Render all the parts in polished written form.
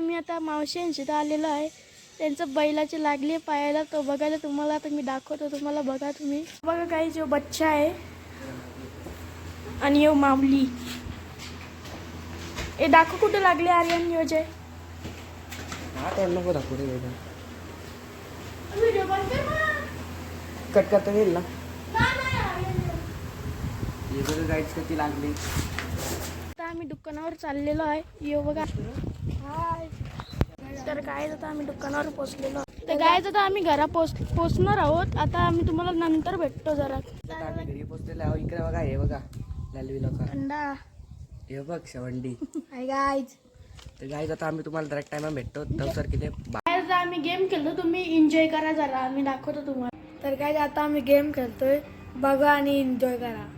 मी आता मावशींशी तर आलेलो आहे. त्यांचं बैलाची लागली पायाला तो बघायला तुम्हाला आता मी दाखवतो. तुम्हाला बघा तुम्ही बघा काही जो बच्चा आहे आणि यो माऊली. हे दाखव कुठे लागले आर्यन योजे. नको दाखवू कट करता येईल ना. गाईड्स कधी लागली. आता आम्ही दुकानावर चाललेलो आहे. यो बघा हाय. तर काय आता आम्ही दुकानावर पोहोचलेलो. तर काय आता आम्ही घरा पोहोचणार आहोत. आता आम्ही तुम्हाला नंतर भेटतो जरा. आम्ही घरी पोहोचलेलो आहोत. इकडे बघा हे बघा लालवी लोक अंडा हे बघ शेवंडी. Hi guys. तर गाईज आता आम्ही तुम्हाला डायरेक्ट टाइम भेटतो. तर किती आता आम्ही गेम खेळतो. तुम्ही एन्जॉय करा जरा. आम्ही दाखवतो तुम्हाला. तर काय आता आम्ही गेम खेळतोय. बघा आणि एन्जॉय करा.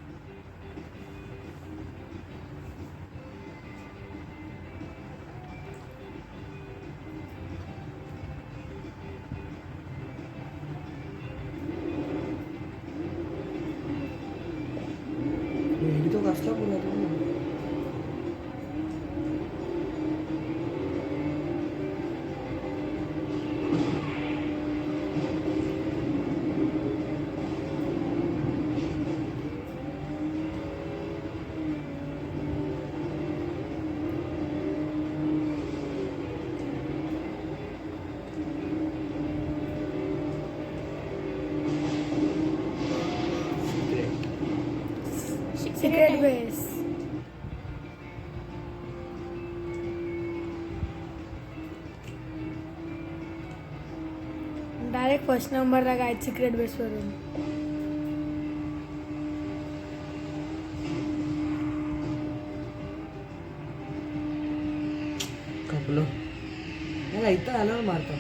तो कसला बोला सिक्रेट बेस. डायरेक्ट फर्स्ट नंबरला काय सिक्रेट बेस वरून. कपलो मला इथं आल्यावर मारतो.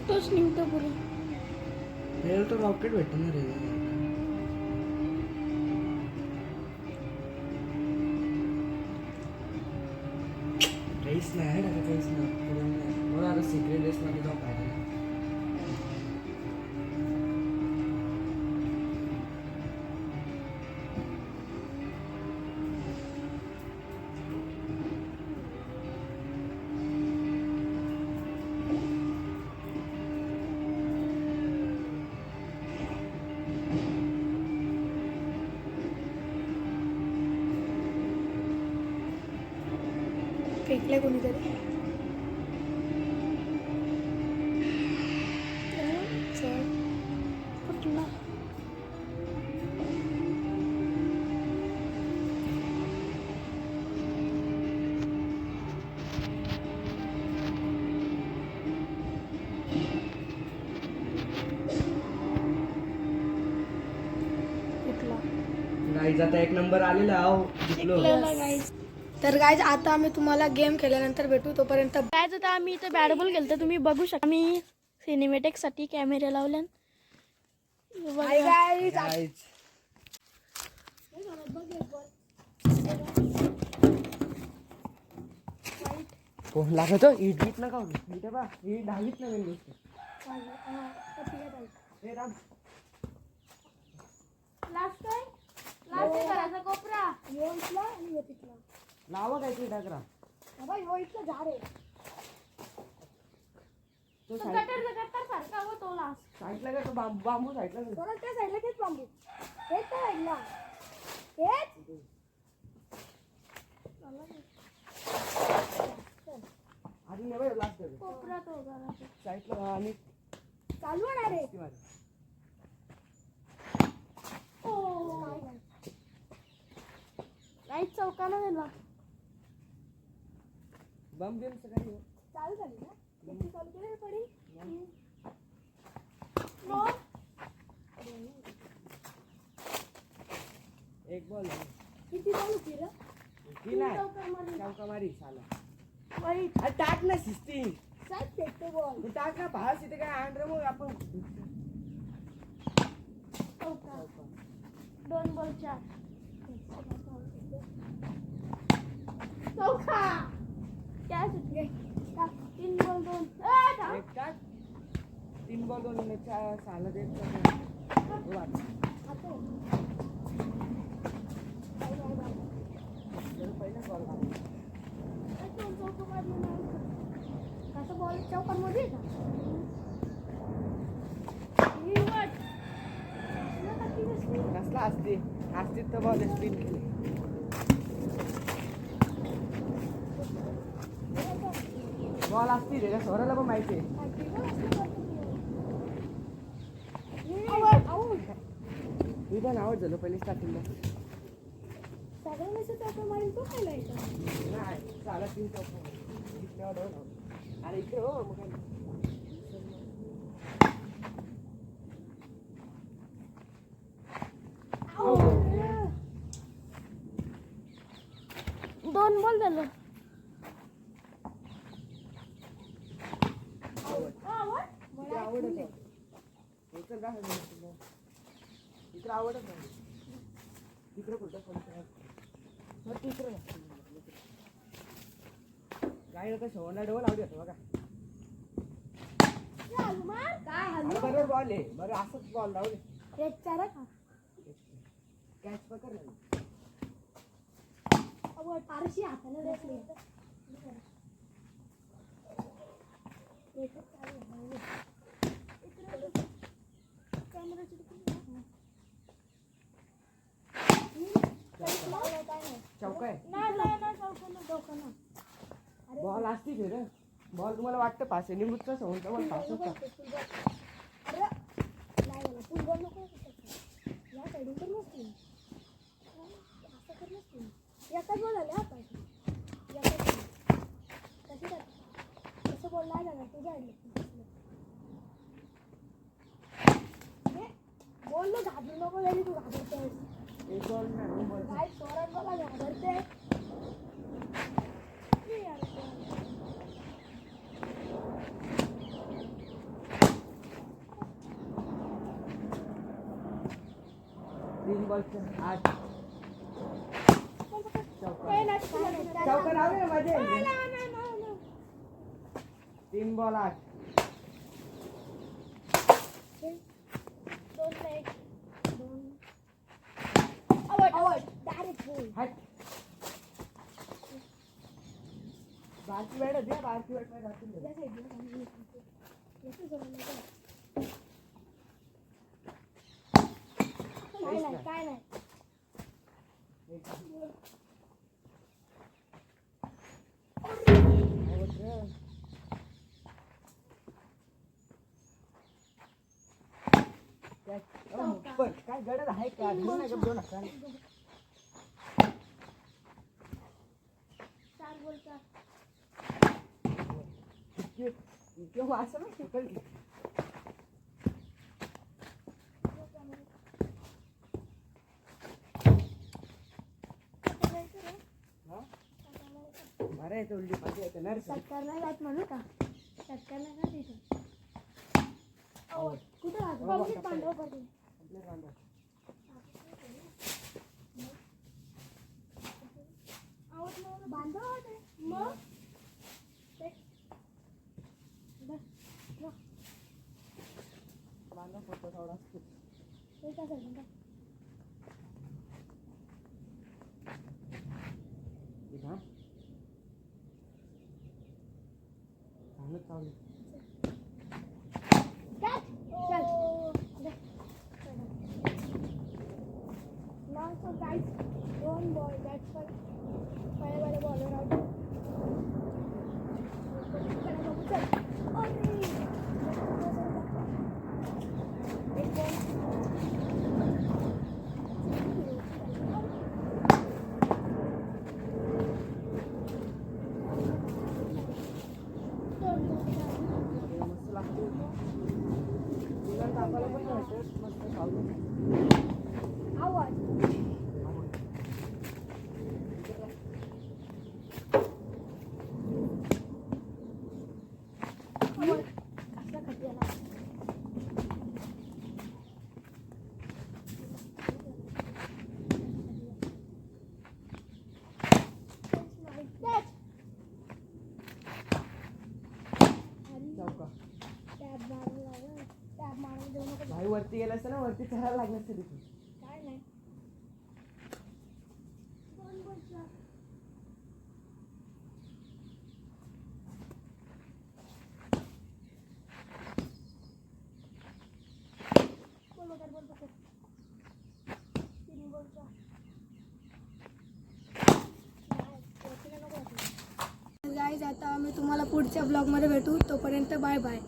तोच निघतो पुढे. तो रॉकेट भेटतो ना रे. रेस नाही टाका काहीच नाही. मला आता सिक्रेट रेस मध्ये जाऊन पाहिजे. फेकले कोणीतरी. कुठला गाईज आता एक नंबर आलेला आहो. जिंकलो. तर गाईज आता आम्ही तुम्हाला गेम खेळल्यानंतर भेटू. तोपर्यंत गाईज आता आम्ही इथं बॅट बॉल खेळतो. तुम्ही बघू शकता. आम्ही सिनेमॅटिक साठी कॅमेरा लावल्यान. फोन लागतो. इट गीत नका इथे बा ही दहावीत नवीन गोष्ट. लावा काय ते डागरा. झाड आहे साईडला काय बांबू साईडला त्या साईडला तेच बांबू. हेच त्या साईडला हेच. आधी नाही लागत कोपरा तो साईडला आणि चालू होणार आहे. लाईट चौकाला गेला. बम गेम सगळी चालू झाली ना. चालू केलं पडी. एक बॉल किती चालू केलं. चौका मारी साला. वाईट टाक ना सिस्टी. सात फेकते बॉल. टाक ना पास इथे काय आण रे मग आपण. चौका 2 बॉल 4. चौका क्या सुटले. 3 बॉल 2. एक टाक 3 बॉल 2 साला देत. बॉल मारला. कसं बॉल चौकामध्ये का कसला असते असतील तर बॉल स्पिन केले. बॉल असतील रे स्वराला पण माहिती आहे. मी पण आवड झालो पहिले स्टार्टिंगला. नाही चाला 3 चौका अरे इकडे हो मग दोन बॉल झालं. आवडत इकडं आवडत नाही. तिकडं कुठं तिकडं गाडी आता शेवणला डबल आवडत बघा. बरोबर बॉल आहे बरं असंच बॉल लावले. कॅच पकड फारशी हाताने बसली. चौका आहे. बॉल असते रे बॉल तुम्हाला वाटतं पास आहे निमूचा सोडता बॉल पास होता. एकाच बॉल आले आपण कसं बॉल नाही झाला तुझ्या बोललो घाबरू नको झाली तू घाबरतेस. एक बॉल नाही काय सोरात बघा घाबरते. तीन बॉल 8 चौका लावले माझे. 3 बॉल 8 बारकी बॅट द्या बारकी बॅट काय नाही काय गडद आहे का दोन 4 बोलचा केव्हा असं नाही कळली. बरं आहे तो सरकार नाही जात म्हणू का सरकार नाही जात इथं. कुठं राहतो पांडव पाटील बांधव मग बांधा फोटो थोडा चालू so guys, don't ball. That's why वाले बॉलर आउट. मस्त लागतो. तापाला पण वाटत मस्त खाऊ. आवाज कसला खटियाला भाई वरती गेला असतं ना वरती चढायला लागलं असतं तिथे. काय नाही तुम्हाला पुढच्या ब्लॉगमध्ये भेटू. तोपर्यंत बाय बाय.